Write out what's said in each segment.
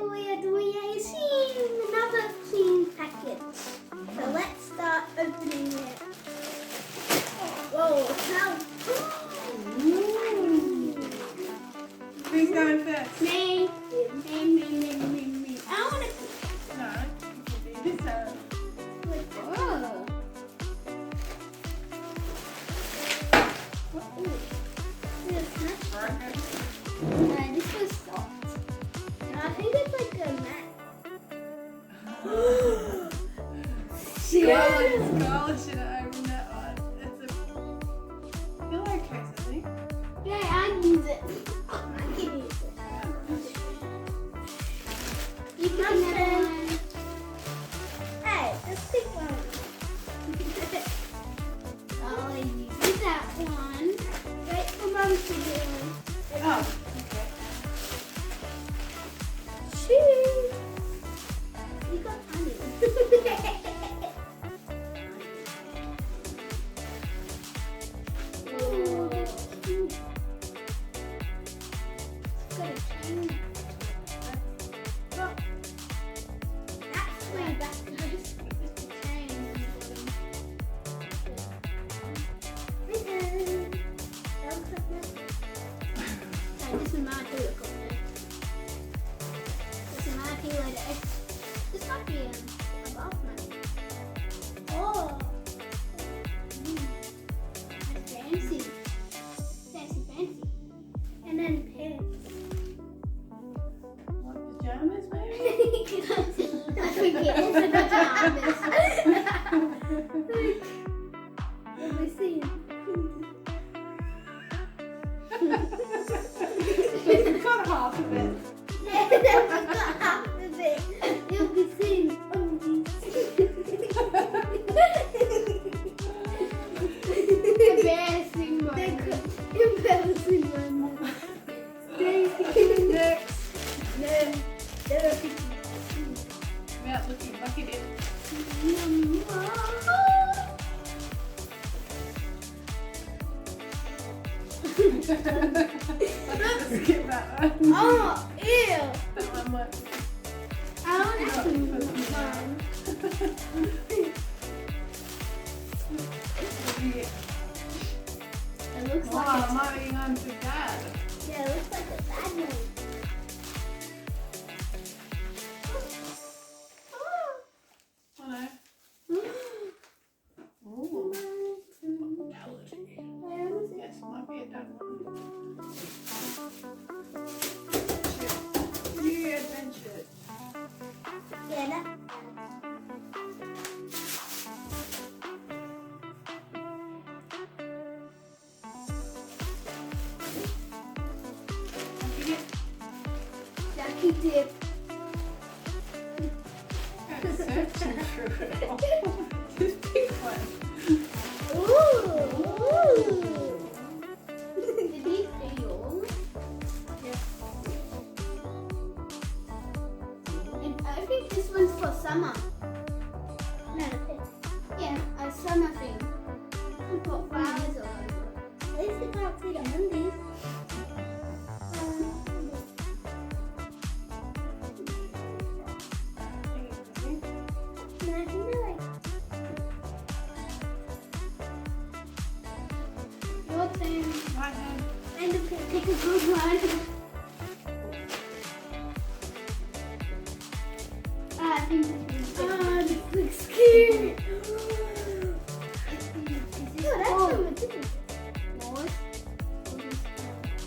we are seeing another clean package. So let's start opening it. Whoa, it smells. Who's going first? Me. I want to. No, you can do this one. Oh. Broken. This was soft. I think it's like a mat. Gold, should I open that one? It's a pillowcase, I think. Yeah, I use it. I can use it. You can have one. Hey, let's pick one. Oh, I use that one. Wait for Mum to do one. Oh, okay. Shein. You got honey. Oh, that's cute. It's got a chain. Oh, That's way back. Just the chain on the bottom. Okay. Don't cut that. No, this is my pillow cover. This is my pillow today. This might be a bathroom. Oh. That's fancy. Fancy. And then pants. what, pajamas maybe? I forget it's a pajamas. Let me see. You've got half of it. Yeah, I've got half of it. You'll be seeing all Embarrassing moment. Embarrassing moment. Next. Never Without looking, look at it. Let's skip that one. Oh, ew. That one might I want not to be move for the on. It looks Wow, like I'm moving on to Dad. yeah, it looks like a bad one. Oh no. Ooh. Yes, might be a dad one. New adventure. Yeah, that. Lucky dip. I'm searching through it all. This big one. Ooh. Did he feel? Yeah. And I think this one's for summer. No, yeah, a summer thing. We put flowers all over. At least you can't see the undies. Your turn. Right hand. And to pick a good one. I think this looks cute. Oh, that's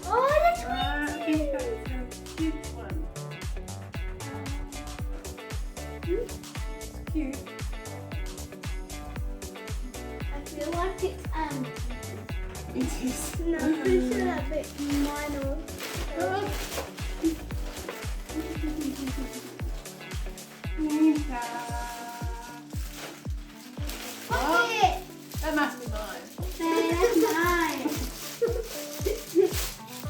oh, that's I think cute. that's a cute one. It's cute. I feel like it's It is. no, I'm pretty sure that bit minor. Nita. What's it? That must be mine. Hey, that's mine.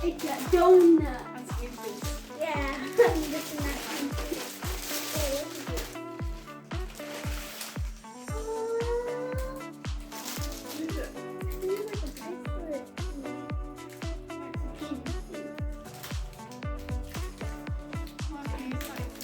It's a donut. That's Winter's. Yeah, I'm guessing that one. Oh, What is it? it feels like a bracelet. Might be like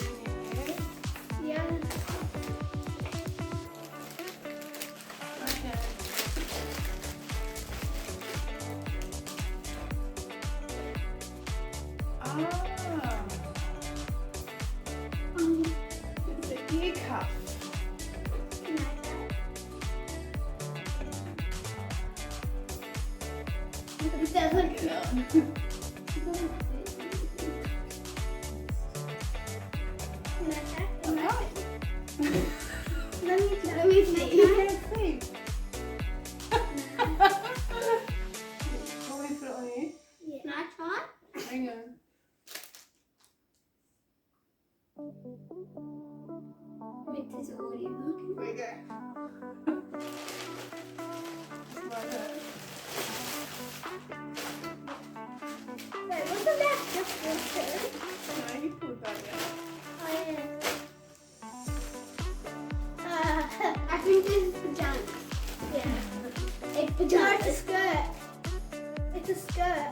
up. It doesn't. Get out. Let me see. You can't see. Want me to put it on you? Yeah. Can I try? Hang on. Wait, this audio. There we go. Like that. Wait, wasn't that just this shirt? No, you pulled that out. Oh, yeah. I think this is pajamas. Yeah. It's pajamas. No, it's a skirt. It's a skirt.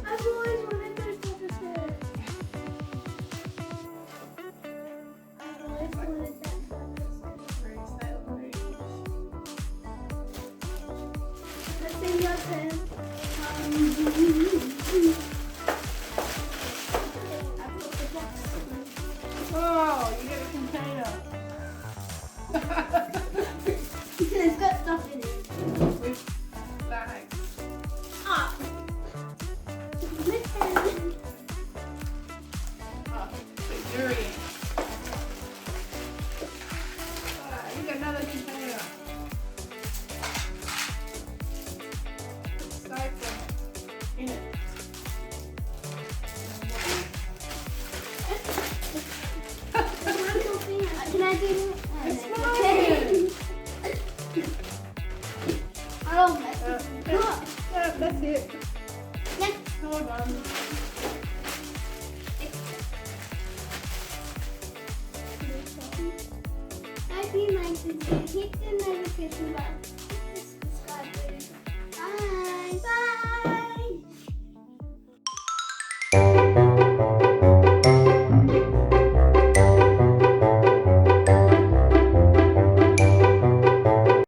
I've always wanted those type of skirts. I've always wanted that type of skirt. Very sale Let's see your turn. I've got the box. Oh, you get a container. It's got stuff in it. With bags. Ah. Listen. Oh, put jewelry in. Ah, you got another container. Put styrofoam in it. Can I do it? It's fine. I don't mess That's it. Next. Hold on. I feel like this. Hit the notification button.